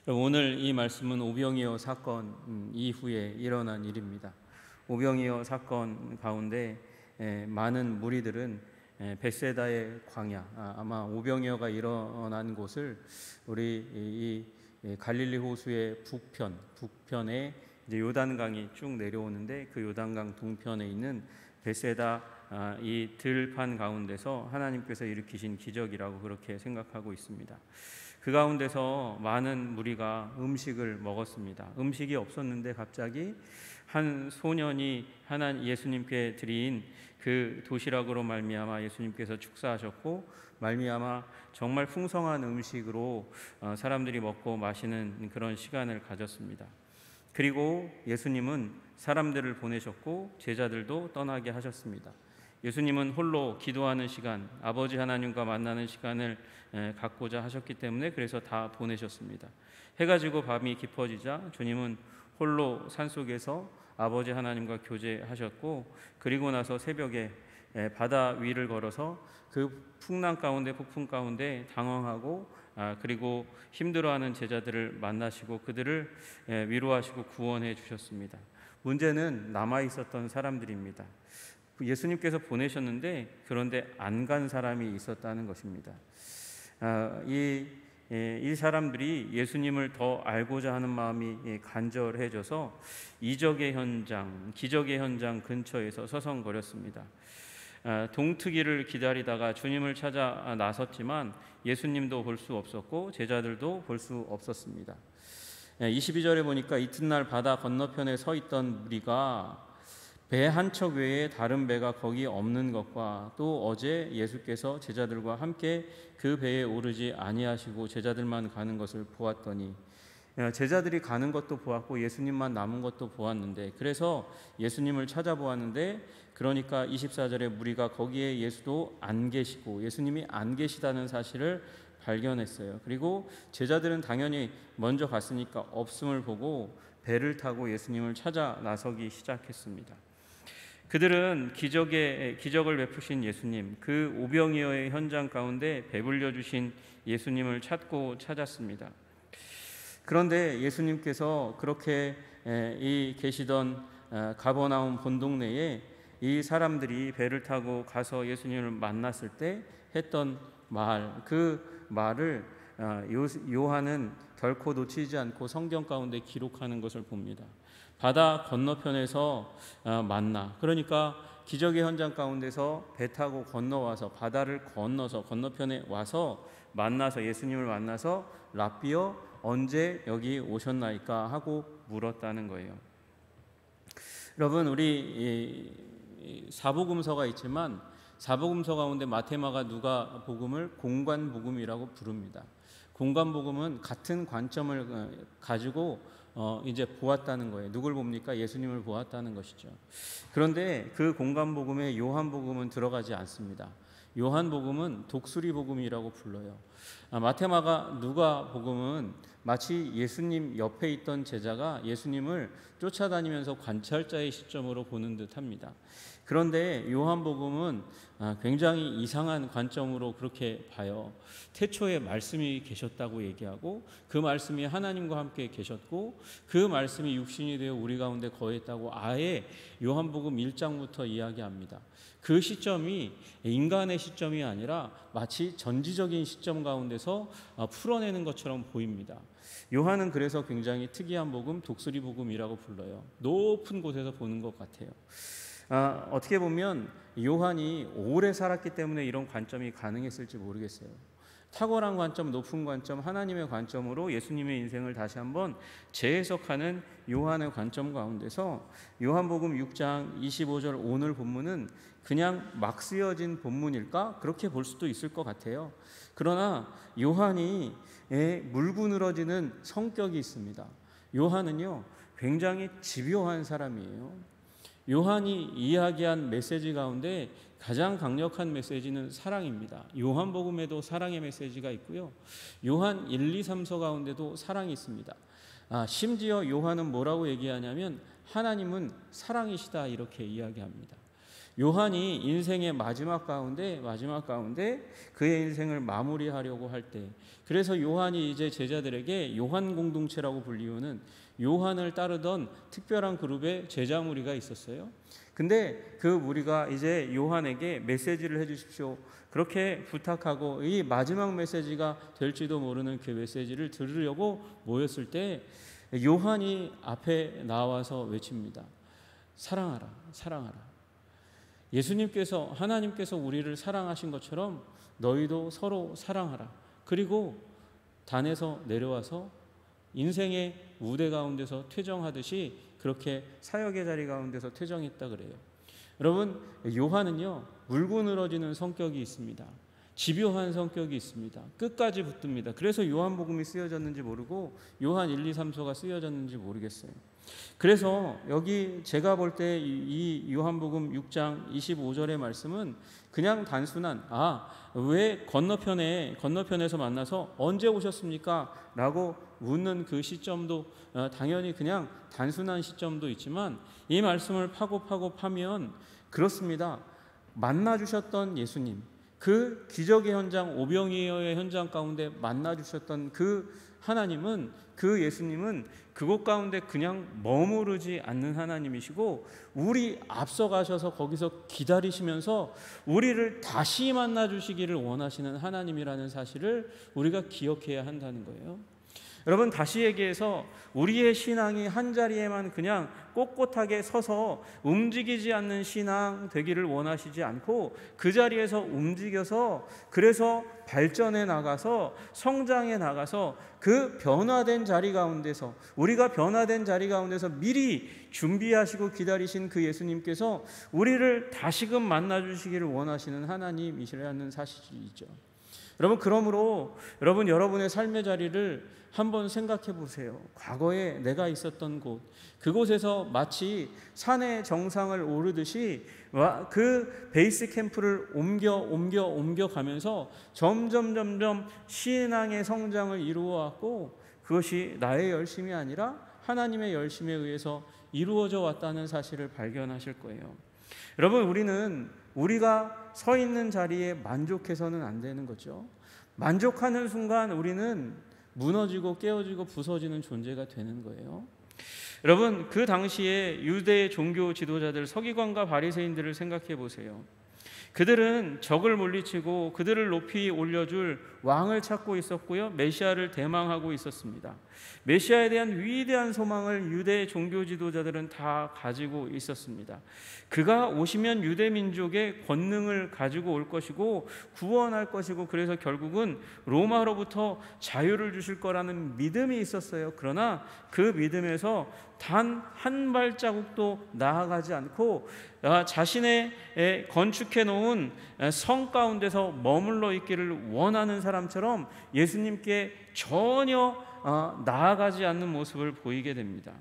오늘 이 말씀은 오병이어 사건 이후에 일어난 일입니다. 오병이어 사건 가운데 많은 무리들은 벳세다의 광야, 아마 오병이어가 일어난 곳을 우리 이 갈릴리 호수의 북편에 이제 요단강이 쭉 내려오는데 그 요단강 동편에 있는 벳세다 이 들판 가운데서 하나님께서 일으키신 기적이라고 그렇게 생각하고 있습니다. 그 가운데서 많은 무리가 음식을 먹었습니다. 음식이 없었는데 갑자기 한 소년이 예수님께 드린 그 도시락으로 말미암아 예수님께서 축사하셨고, 말미암아 정말 풍성한 음식으로 사람들이 먹고 마시는 그런 시간을 가졌습니다. 그리고 예수님은 사람들을 보내셨고 제자들도 떠나게 하셨습니다. 예수님은 홀로 기도하는 시간, 아버지 하나님과 만나는 시간을 갖고자 하셨기 때문에 그래서 다 보내셨습니다. 해가 지고 밤이 깊어지자 주님은 홀로 산속에서 아버지 하나님과 교제하셨고, 그리고 나서 새벽에 바다 위를 걸어서 그 풍랑 가운데, 폭풍 가운데 당황하고 그리고 힘들어하는 제자들을 만나시고 그들을 위로하시고 구원해 주셨습니다. 문제는 남아 있었던 사람들입니다. 예수님께서 보내셨는데 그런데 안 간 사람이 있었다는 것입니다. 이 사람들이 예수님을 더 알고자 하는 마음이 간절해져서 이적의 현장, 기적의 현장 근처에서 서성거렸습니다. 동트기를 기다리다가 주님을 찾아 나섰지만 예수님도 볼 수 없었고 제자들도 볼 수 없었습니다. 22절에 보니까 이튿날 바다 건너편에 서 있던 무리가 배 한 척 외에 다른 배가 거기 없는 것과 또 어제 예수께서 제자들과 함께 그 배에 오르지 아니하시고 제자들만 가는 것을 보았더니, 제자들이 가는 것도 보았고 예수님만 남은 것도 보았는데, 그래서 예수님을 찾아보았는데, 그러니까 24절에 무리가 거기에 예수도 안 계시고 예수님이 안 계시다는 사실을 발견했어요. 그리고 제자들은 당연히 먼저 갔으니까 없음을 보고 배를 타고 예수님을 찾아 나서기 시작했습니다. 그들은 기적을 베푸신 예수님, 그 오병이어의 현장 가운데 배불려 주신 예수님을 찾았습니다. 그런데 예수님께서 그렇게 계시던 가버나움 본동네에 이 사람들이 배를 타고 가서 예수님을 만났을 때 했던 그 말을 요한은 결코 놓치지 않고 성경 가운데 기록하는 것을 봅니다. 바다 건너편에서 만나, 그러니까 기적의 현장 가운데서 배 타고 건너와서 바다를 건너서 건너편에 와서 만나서 예수님을 만나서 랍비여 언제 여기 오셨나이까 하고 물었다는 거예요. 여러분, 우리 사복음서가 있지만 사복음서 가운데 마태마가 누가 복음을 공관복음이라고 부릅니다. 공관복음은 같은 관점을 가지고 이제 보았다는 거예요. 누굴 봅니까? 예수님을 보았다는 것이죠. 그런데 그 공관복음에 요한복음은 들어가지 않습니다. 요한복음은 독수리복음이라고 불러요. 마태마가 누가복음은 마치 예수님 옆에 있던 제자가 예수님을 쫓아다니면서 관찰자의 시점으로 보는 듯합니다. 그런데 요한복음은 굉장히 이상한 관점으로 그렇게 봐요. 태초에 말씀이 계셨다고 얘기하고 그 말씀이 하나님과 함께 계셨고 그 말씀이 육신이 되어 우리 가운데 거했다고 아예 요한복음 1장부터 이야기합니다. 그 시점이 인간의 시점이 아니라 마치 전지적인 시점 가운데서 풀어내는 것처럼 보입니다. 요한은 그래서 굉장히 특이한 복음, 독수리 복음이라고 불러요. 높은 곳에서 보는 것 같아요. 어떻게 보면 요한이 오래 살았기 때문에 이런 관점이 가능했을지 모르겠어요. 탁월한 관점, 높은 관점, 하나님의 관점으로 예수님의 인생을 다시 한번 재해석하는 요한의 관점 가운데서 요한복음 6장 25절 오늘 본문은 그냥 막 쓰여진 본문일까? 그렇게 볼 수도 있을 것 같아요. 그러나 요한이 물고 늘어지는 성격이 있습니다. 요한은요 굉장히 집요한 사람이에요. 요한이 이야기한 메시지 가운데 가장 강력한 메시지는 사랑입니다. 요한복음에도 사랑의 메시지가 있고요. 요한 1, 2, 3서 가운데도 사랑이 있습니다. 심지어 요한은 뭐라고 얘기하냐면 하나님은 사랑이시다 이렇게 이야기합니다. 요한이 인생의 마지막 가운데 그의 인생을 마무리하려고 할 때, 그래서 요한이 이제 제자들에게 요한 공동체라고 불리우는 요한을 따르던 특별한 그룹의 제자 무리가 있었어요. 근데 그 무리가 이제 요한에게 메시지를 해주십시오, 그렇게 부탁하고 이 마지막 메시지가 될지도 모르는 그 메시지를 들으려고 모였을 때 요한이 앞에 나와서 외칩니다. 사랑하라, 사랑하라. 예수님께서, 하나님께서 우리를 사랑하신 것처럼 너희도 서로 사랑하라. 그리고 단에서 내려와서 인생의 무대 가운데서 퇴정하듯이 그렇게 사역의 자리 가운데서 퇴정했다 그래요. 여러분, 요한은요, 물고 늘어지는 성격이 있습니다. 집요한 성격이 있습니다. 끝까지 붙듭니다. 그래서 요한복음이 쓰여졌는지 모르고 요한 1, 2, 3서가 쓰여졌는지 모르겠어요. 그래서 여기 제가 볼 때 이 요한복음 6장 25절의 말씀은 그냥 단순한 왜 건너편에서 만나서 언제 오셨습니까? 라고 묻는 그 시점도 당연히 그냥 단순한 시점도 있지만 이 말씀을 파고 파면 그렇습니다. 만나주셨던 예수님, 그 기적의 현장, 오병이어의 현장 가운데 만나주셨던 그 하나님은, 그 예수님은 그곳 가운데 그냥 머무르지 않는 하나님이시고 우리 앞서가셔서 거기서 기다리시면서 우리를 다시 만나주시기를 원하시는 하나님이라는 사실을 우리가 기억해야 한다는 거예요. 여러분, 다시 얘기해서 우리의 신앙이 한자리에만 그냥 꼿꼿하게 서서 움직이지 않는 신앙 되기를 원하시지 않고 그 자리에서 움직여서, 그래서 발전해 나가서 성장해 나가서 그 변화된 자리 가운데서, 우리가 변화된 자리 가운데서 미리 준비하시고 기다리신 그 예수님께서 우리를 다시금 만나주시기를 원하시는 하나님이시라는 사실이죠. 여러분, 그러므로 여러분의 삶의 자리를 한번 생각해 보세요. 과거에 내가 있었던 곳, 그곳에서 마치 산의 정상을 오르듯이 그 베이스 캠프를 옮겨 가면서 점점 신앙의 성장을 이루어왔고, 그것이 나의 열심이 아니라 하나님의 열심에 의해서 이루어져 왔다는 사실을 발견하실 거예요. 여러분, 우리가 서 있는 자리에 만족해서는 안 되는 거죠. 만족하는 순간 우리는 무너지고 깨어지고 부서지는 존재가 되는 거예요. 여러분, 그 당시에 유대 종교 지도자들, 서기관과 바리새인들을 생각해 보세요. 그들은 적을 물리치고 그들을 높이 올려줄 왕을 찾고 있었고요, 메시아를 대망하고 있었습니다. 메시아에 대한 위대한 소망을 유대 종교 지도자들은 다 가지고 있었습니다. 그가 오시면 유대 민족의 권능을 가지고 올 것이고 구원할 것이고, 그래서 결국은 로마로부터 자유를 주실 거라는 믿음이 있었어요. 그러나 그 믿음에서 단 한 발자국도 나아가지 않고 자신의 건축해 놓은 성 가운데서 머물러 있기를 원하는 사람처럼 예수님께 전혀 나아가지 않는 모습을 보이게 됩니다.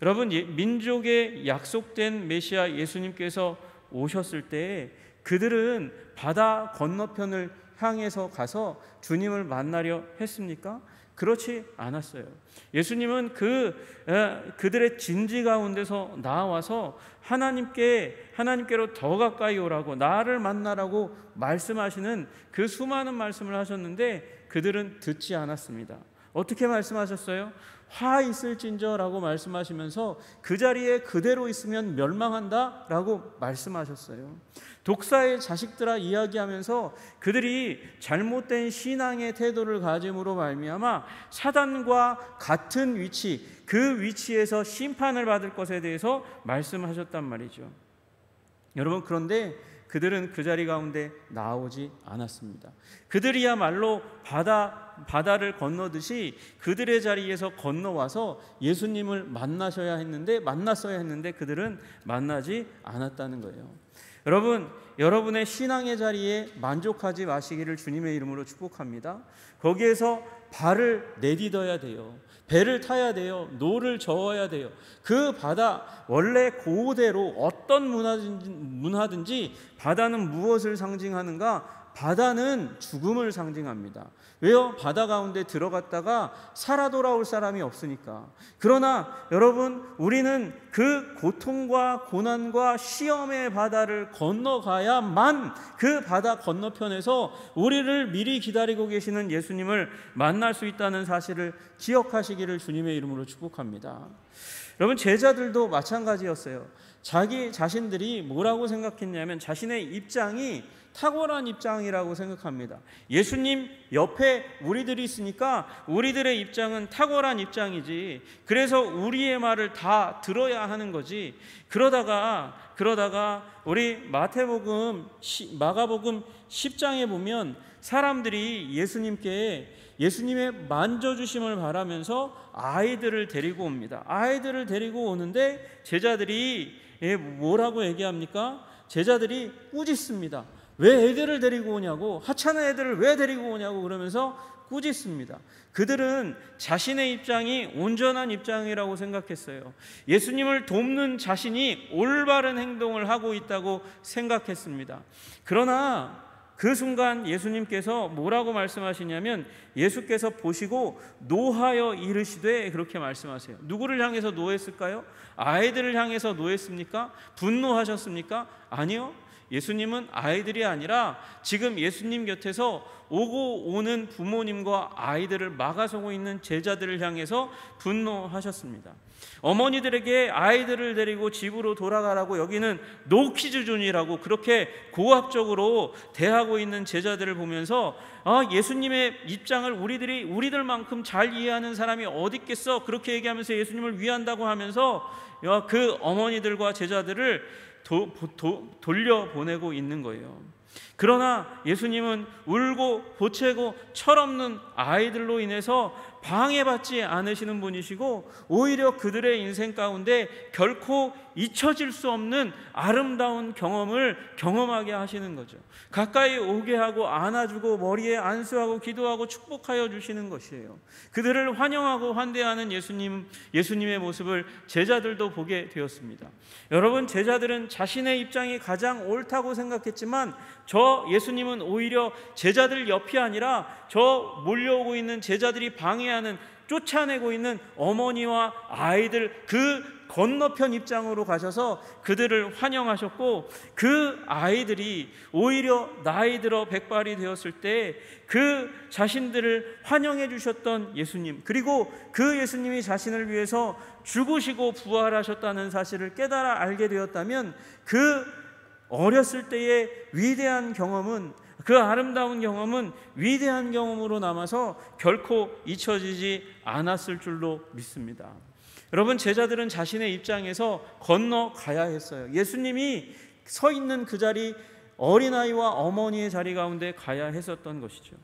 여러분, 민족의 약속된 메시아 예수님께서 오셨을 때 그들은 바다 건너편을 향해서 가서 주님을 만나려 했습니까? 그렇지 않았어요. 예수님은 그들의 진지 가운데서 나와서 하나님께로 더 가까이 오라고, 나를 만나라고 말씀하시는 그 수많은 말씀을 하셨는데 그들은 듣지 않았습니다. 어떻게 말씀하셨어요? 화 있을진저라고 말씀하시면서 그 자리에 그대로 있으면 멸망한다라고 말씀하셨어요. 독사의 자식들아 이야기하면서 그들이 잘못된 신앙의 태도를 가짐으로 말미암아 사단과 같은 위치, 그 위치에서 심판을 받을 것에 대해서 말씀하셨단 말이죠. 여러분, 그런데 그들은 그 자리 가운데 나오지 않았습니다. 그들이야말로 바다를 건너듯이 그들의 자리에서 건너와서 예수님을 만났어야 했는데 그들은 만나지 않았다는 거예요. 여러분, 여러분의 신앙의 자리에 만족하지 마시기를 주님의 이름으로 축복합니다. 거기에서 발을 내딛어야 돼요. 배를 타야 돼요. 노를 저어야 돼요. 그 바다, 원래 그대로 어떤 문화든지 바다는 무엇을 상징하는가? 바다는 죽음을 상징합니다. 왜요? 바다 가운데 들어갔다가 살아 돌아올 사람이 없으니까. 그러나 여러분, 우리는 그 고통과 고난과 시험의 바다를 건너가야만 그 바다 건너편에서 우리를 미리 기다리고 계시는 예수님을 만날 수 있다는 사실을 기억하시기를 주님의 이름으로 축복합니다. 여러분, 제자들도 마찬가지였어요. 자기 자신들이 뭐라고 생각했냐면 자신의 입장이 탁월한 입장이라고 생각합니다. 예수님 옆에 우리들이 있으니까 우리들의 입장은 탁월한 입장이지, 그래서 우리의 말을 다 들어야 하는 거지. 그러다가 우리 마가복음 10장에 보면 사람들이 예수님의 만져주심을 바라면서 아이들을 데리고 옵니다. 아이들을 데리고 오는데 제자들이 뭐라고 얘기합니까? 제자들이 꾸짖습니다. 왜 애들을 데리고 오냐고, 하찮은 애들을 왜 데리고 오냐고 그러면서 꾸짖습니다. 그들은 자신의 입장이 온전한 입장이라고 생각했어요. 예수님을 돕는 자신이 올바른 행동을 하고 있다고 생각했습니다. 그러나 그 순간 예수님께서 뭐라고 말씀하시냐면, 예수께서 보시고 노하여 이르시되, 그렇게 말씀하세요. 누구를 향해서 노했을까요? 아이들을 향해서 노했습니까? 분노하셨습니까? 아니요. 예수님은 아이들이 아니라 지금 예수님 곁에서 오고 오는 부모님과 아이들을 막아서고 있는 제자들을 향해서 분노하셨습니다. 어머니들에게 아이들을 데리고 집으로 돌아가라고 여기는 노키즈존이라고 그렇게 고압적으로 대하고 있는 제자들을 보면서 예수님의 입장을 우리들만큼 잘 이해하는 사람이 어디 있겠어, 그렇게 얘기하면서 예수님을 위한다고 하면서 그 어머니들과 제자들을 돌려보내고 있는 거예요. 그러나 예수님은 울고 보채고 철없는 아이들로 인해서 방해받지 않으시는 분이시고, 오히려 그들의 인생 가운데 결코 잊혀질 수 없는 아름다운 경험을 경험하게 하시는 거죠. 가까이 오게 하고 안아주고 머리에 안수하고 기도하고 축복하여 주시는 것이에요. 그들을 환영하고 환대하는 예수님의 모습을 제자들도 보게 되었습니다. 여러분, 제자들은 자신의 입장이 가장 옳다고 생각했지만 예수님은 오히려 제자들 옆이 아니라 몰려오고 있는 제자들이 방해하는, 쫓아내고 있는 어머니와 아이들 그 건너편 입장으로 가셔서 그들을 환영하셨고, 그 아이들이 오히려 나이 들어 백발이 되었을 때 그 자신들을 환영해 주셨던 예수님, 그리고 그 예수님이 자신을 위해서 죽으시고 부활하셨다는 사실을 깨달아 알게 되었다면, 그 어렸을 때의 위대한 경험은, 그 아름다운 경험은 위대한 경험으로 남아서 결코 잊혀지지 않았을 줄로 믿습니다. 여러분, 제자들은 자신의 입장에서 건너가야 했어요. 예수님이 서 있는 그 자리, 어린아이와 어머니의 자리 가운데 가야 했었던 것이죠.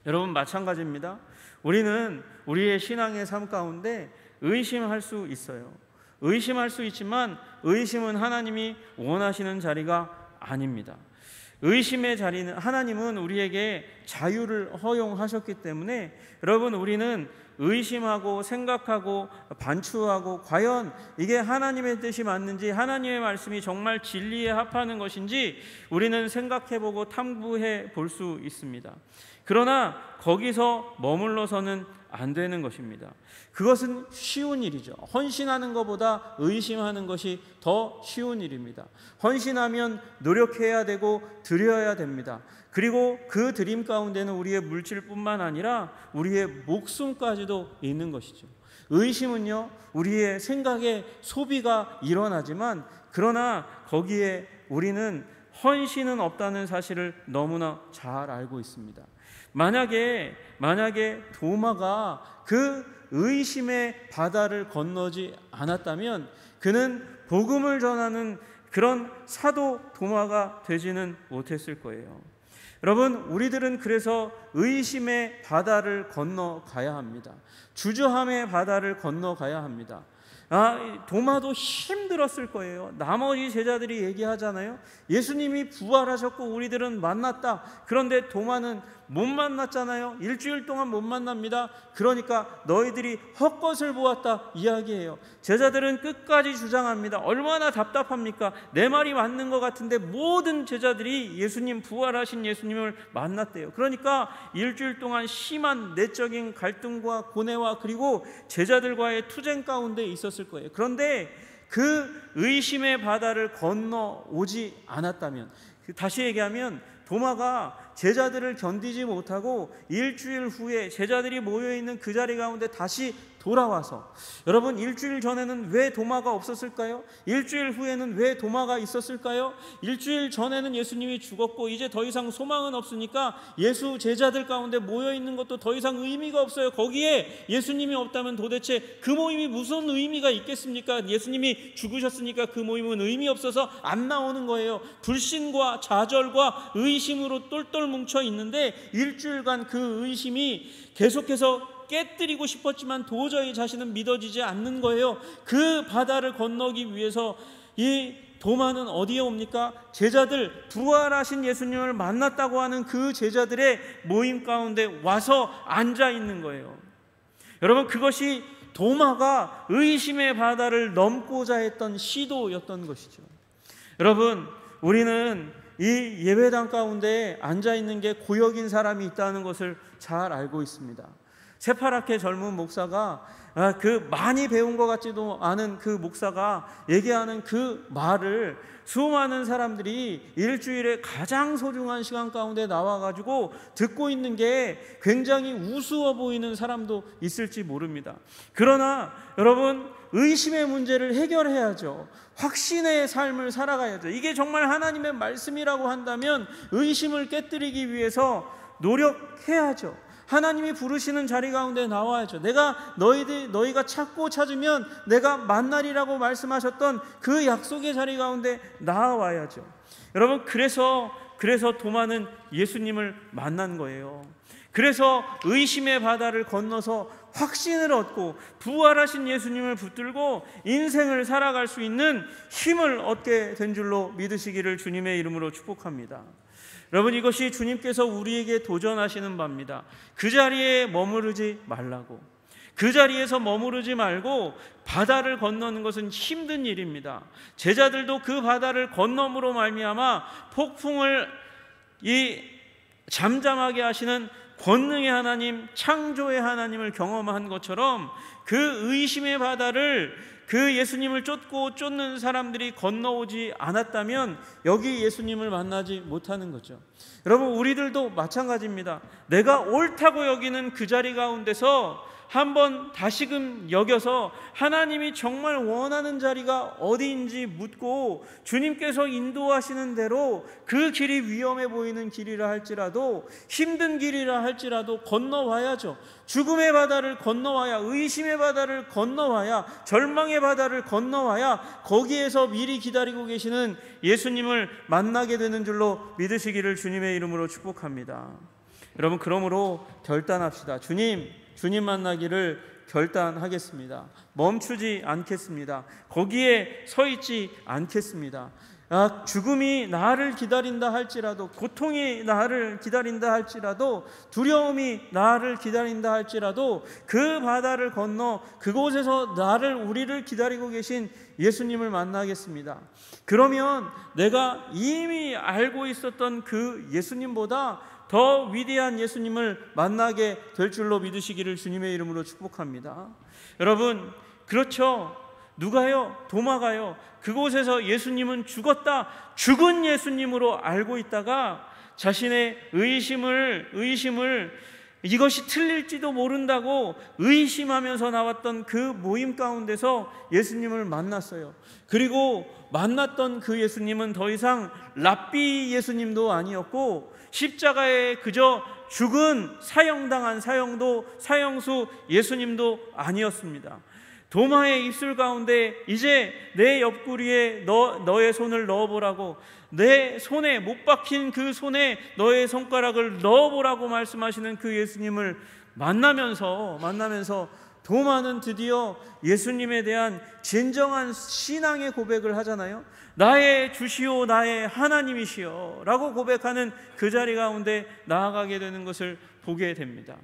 여러분, 마찬가지입니다. 우리는 우리의 신앙의 삶 가운데 의심할 수 있어요. 의심할 수 있지만 의심은 하나님이 원하시는 자리가 아닙니다. 의심의 자리는, 하나님은 우리에게 자유를 허용하셨기 때문에 여러분, 우리는 의심하고 생각하고 반추하고 과연 이게 하나님의 뜻이 맞는지, 하나님의 말씀이 정말 진리에 합하는 것인지 우리는 생각해보고 탐구해 볼 수 있습니다. 그러나 거기서 머물러서는 안 되는 것입니다. 그것은 쉬운 일이죠. 헌신하는 것보다 의심하는 것이 더 쉬운 일입니다. 헌신하면 노력해야 되고 드려야 됩니다. 그리고 그 드림 가운데는 우리의 물질뿐만 아니라 우리의 목숨까지도 있는 것이죠. 의심은요, 우리의 생각에 소비가 일어나지만, 그러나 거기에 우리는 헌신은 없다는 사실을 너무나 잘 알고 있습니다. 만약에 도마가 그 의심의 바다를 건너지 않았다면 그는 복음을 전하는 그런 사도 도마가 되지는 못했을 거예요. 여러분, 우리들은 그래서 의심의 바다를 건너가야 합니다. 주저함의 바다를 건너가야 합니다. 도마도 힘들었을 거예요. 나머지 제자들이 얘기하잖아요. 예수님이 부활하셨고 우리들은 만났다. 그런데 도마는 못 만났잖아요. 일주일 동안 못 만납니다. 그러니까 너희들이 헛것을 보았다 이야기해요. 제자들은 끝까지 주장합니다. 얼마나 답답합니까? 내 말이 맞는 것 같은데 모든 제자들이 예수님, 부활하신 예수님을 만났대요. 그러니까 일주일 동안 심한 내적인 갈등과 고뇌와 그리고 제자들과의 투쟁 가운데 있었을 거예요. 그런데 그 의심의 바다를 건너오지 않았다면, 다시 얘기하면 도마가 제자들을 견디지 못하고 일주일 후에 제자들이 모여있는 그 자리 가운데 다시 돌아와서, 여러분, 일주일 전에는 왜 도마가 없었을까요? 일주일 후에는 왜 도마가 있었을까요? 일주일 전에는 예수님이 죽었고 이제 더 이상 소망은 없으니까 예수 제자들 가운데 모여있는 것도 더 이상 의미가 없어요. 거기에 예수님이 없다면 도대체 그 모임이 무슨 의미가 있겠습니까? 예수님이 죽으셨으니까 그 모임은 의미 없어서 안 나오는 거예요. 불신과 좌절과 의심으로 똘똘 뭉쳐 있는데 일주일간 그 의심이 계속해서 깨뜨리고 싶었지만 도저히 자신은 믿어지지 않는 거예요. 그 바다를 건너기 위해서 이 도마는 어디에 옵니까? 제자들, 부활하신 예수님을 만났다고 하는 그 제자들의 모임 가운데 와서 앉아 있는 거예요. 여러분, 그것이 도마가 의심의 바다를 넘고자 했던 시도였던 것이죠. 여러분, 우리는 이 예배당 가운데 앉아 있는 게 고역인 사람이 있다는 것을 잘 알고 있습니다. 새파랗게 젊은 목사가 그 많이 배운 것 같지도 않은 그 목사가 얘기하는 그 말을 수많은 사람들이 일주일에 가장 소중한 시간 가운데 나와가지고 듣고 있는 게 굉장히 우스워 보이는 사람도 있을지 모릅니다. 그러나 여러분, 의심의 문제를 해결해야죠. 확신의 삶을 살아가야죠. 이게 정말 하나님의 말씀이라고 한다면 의심을 깨뜨리기 위해서 노력해야죠. 하나님이 부르시는 자리 가운데 나와야죠. 너희가 찾고 찾으면 내가 만나리라고 말씀하셨던 그 약속의 자리 가운데 나와야죠. 여러분, 그래서 도마는 예수님을 만난 거예요. 그래서 의심의 바다를 건너서 확신을 얻고 부활하신 예수님을 붙들고 인생을 살아갈 수 있는 힘을 얻게 된 줄로 믿으시기를 주님의 이름으로 축복합니다. 여러분, 이것이 주님께서 우리에게 도전하시는 바입니다. 그 자리에 머무르지 말라고. 그 자리에서 머무르지 말고 바다를 건너는 것은 힘든 일입니다. 제자들도 그 바다를 건너므로 말미암아 폭풍을 잠잠하게 하시는 권능의 하나님, 창조의 하나님을 경험한 것처럼 그 의심의 바다를 그 예수님을 쫓는 사람들이 건너오지 않았다면 여기 예수님을 만나지 못하는 거죠. 여러분, 우리들도 마찬가지입니다. 내가 옳다고 여기는 그 자리 가운데서 한번 다시금 여겨서 하나님이 정말 원하는 자리가 어디인지 묻고 주님께서 인도하시는 대로 그 길이 위험해 보이는 길이라 할지라도, 힘든 길이라 할지라도 건너와야죠. 죽음의 바다를 건너와야, 의심의 바다를 건너와야, 절망의 바다를 건너와야 거기에서 미리 기다리고 계시는 예수님을 만나게 되는 줄로 믿으시기를 주님의 이름으로 축복합니다. 여러분, 그러므로 결단합시다. 주님 만나기를 결단하겠습니다. 멈추지 않겠습니다. 거기에 서 있지 않겠습니다. 죽음이 나를 기다린다 할지라도, 고통이 나를 기다린다 할지라도, 두려움이 나를 기다린다 할지라도 그 바다를 건너 그곳에서 우리를 기다리고 계신 예수님을 만나겠습니다. 그러면 내가 이미 알고 있었던 그 예수님보다 더 위대한 예수님을 만나게 될 줄로 믿으시기를 주님의 이름으로 축복합니다. 여러분, 그렇죠. 누가요? 도마가요. 그곳에서 예수님은 죽은 예수님으로 알고 있다가 자신의 의심을 이것이 틀릴지도 모른다고 의심하면서 나왔던 그 모임 가운데서 예수님을 만났어요. 그리고 만났던 그 예수님은 더 이상 랍비 예수님도 아니었고 십자가에 그저 죽은 사형당한 사형수 예수님도 아니었습니다. 도마의 입술 가운데 이제 내 옆구리에 너의 손을 넣어보라고, 내 손에 못 박힌 그 손에 너의 손가락을 넣어보라고 말씀하시는 그 예수님을 만나면서 도마는 드디어 예수님에 대한 진정한 신앙의 고백을 하잖아요. 나의 주시오 나의 하나님이시여 라고 고백하는 그 자리 가운데 나아가게 되는 것을 보게 됩니다.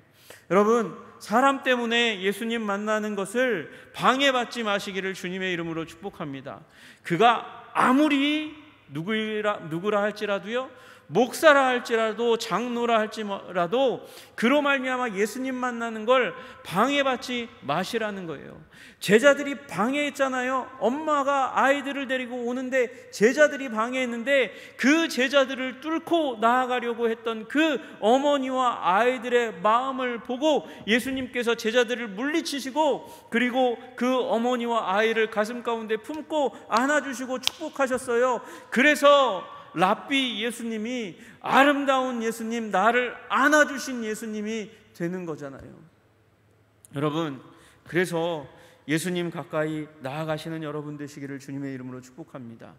여러분, 사람 때문에 예수님 만나는 것을 방해받지 마시기를 주님의 이름으로 축복합니다. 그가 아무리 누구라 할지라도요, 목사라 할지라도 장로라 할지라도 그로 말미암아 예수님 만나는 걸 방해받지 마시라는 거예요. 제자들이 방해했잖아요. 엄마가 아이들을 데리고 오는데 제자들이 방해했는데 그 제자들을 뚫고 나아가려고 했던 그 어머니와 아이들의 마음을 보고 예수님께서 제자들을 물리치시고 그리고 그 어머니와 아이를 가슴 가운데 품고 안아주시고 축복하셨어요. 그래서 랍비 예수님이, 아름다운 예수님, 나를 안아주신 예수님이 되는 거잖아요. 여러분, 그래서 예수님 가까이 나아가시는 여러분 되시기를 주님의 이름으로 축복합니다.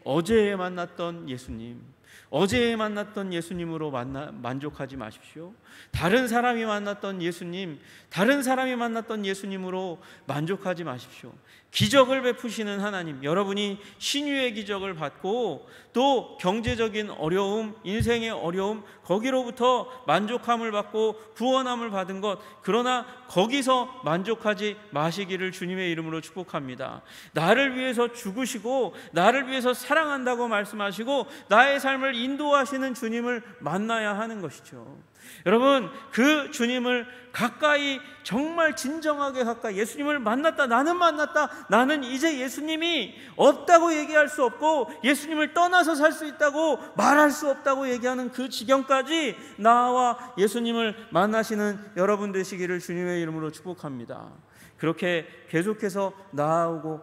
어제 만났던 예수님, 어제 만났던 예수님으로 만족하지 마십시오. 다른 사람이 만났던 예수님, 다른 사람이 만났던 예수님으로 만족하지 마십시오. 기적을 베푸시는 하나님, 여러분이 신유의 기적을 받고 또 경제적인 어려움, 인생의 어려움, 거기로부터 만족함을 받고 구원함을 받은 것, 그러나 거기서 만족하지 마시기를 주님의 이름으로 축복합니다. 나를 위해서 죽으시고 나를 위해서 사랑한다고 말씀하시고 나의 삶을 인도하시는 주님을 만나야 하는 것이죠. 여러분, 그 주님을 가까이, 정말 진정하게 가까이, 예수님을 만났다, 나는 만났다, 나는 이제 예수님이 없다고 얘기할 수 없고 예수님을 떠나서 살 수 있다고 말할 수 없다고 얘기하는 그 지경까지 나와 예수님을 만나시는 여러분 되시기를 주님의 이름으로 축복합니다. 그렇게 계속해서 나아올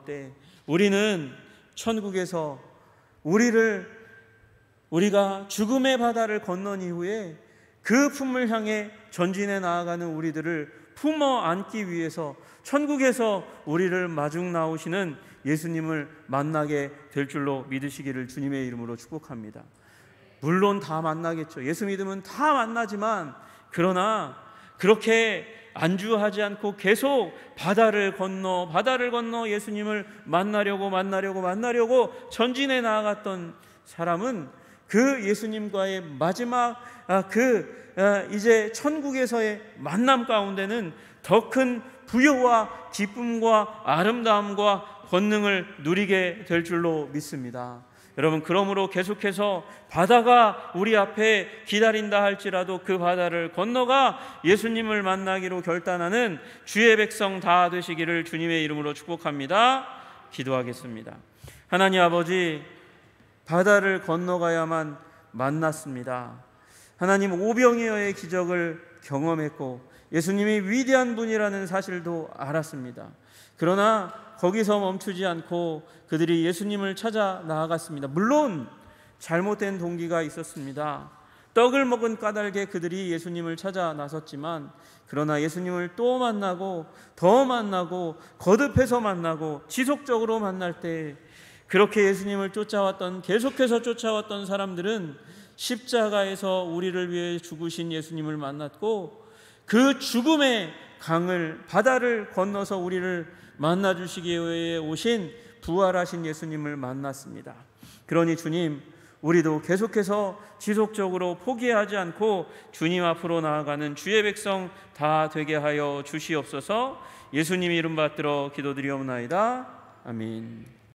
때 우리는 천국에서 우리가 죽음의 바다를 건넌 이후에 그 품을 향해 전진해 나아가는 우리들을 품어 안기 위해서 천국에서 우리를 마중 나오시는 예수님을 만나게 될 줄로 믿으시기를 주님의 이름으로 축복합니다. 물론 다 만나겠죠. 예수 믿으면 다 만나지만, 그러나 그렇게 안주하지 않고 계속 바다를 건너 예수님을 만나려고 전진해 나아갔던 사람은 그 예수님과의 마지막 이제 천국에서의 만남 가운데는 더 큰 부요와 기쁨과 아름다움과 권능을 누리게 될 줄로 믿습니다. 여러분, 그러므로 계속해서 바다가 우리 앞에 기다린다 할지라도 그 바다를 건너가 예수님을 만나기로 결단하는 주의 백성 다 되시기를 주님의 이름으로 축복합니다. 기도하겠습니다. 하나님 아버지, 바다를 건너가야만 만났습니다. 하나님, 오병이어의 기적을 경험했고 예수님이 위대한 분이라는 사실도 알았습니다. 그러나 거기서 멈추지 않고 그들이 예수님을 찾아 나아갔습니다. 물론 잘못된 동기가 있었습니다. 떡을 먹은 까닭에 그들이 예수님을 찾아 나섰지만, 그러나 예수님을 또 만나고 더 만나고 거듭해서 만나고 지속적으로 만날 때, 그렇게 예수님을 계속해서 쫓아왔던 사람들은 십자가에서 우리를 위해 죽으신 예수님을 만났고, 그 죽음의 바다를 건너서 우리를 만나주시기 위해 오신 부활하신 예수님을 만났습니다. 그러니 주님, 우리도 계속해서 지속적으로 포기하지 않고 주님 앞으로 나아가는 주의 백성 다 되게 하여 주시옵소서. 예수님 이름 받들어 기도드리옵나이다. 아멘.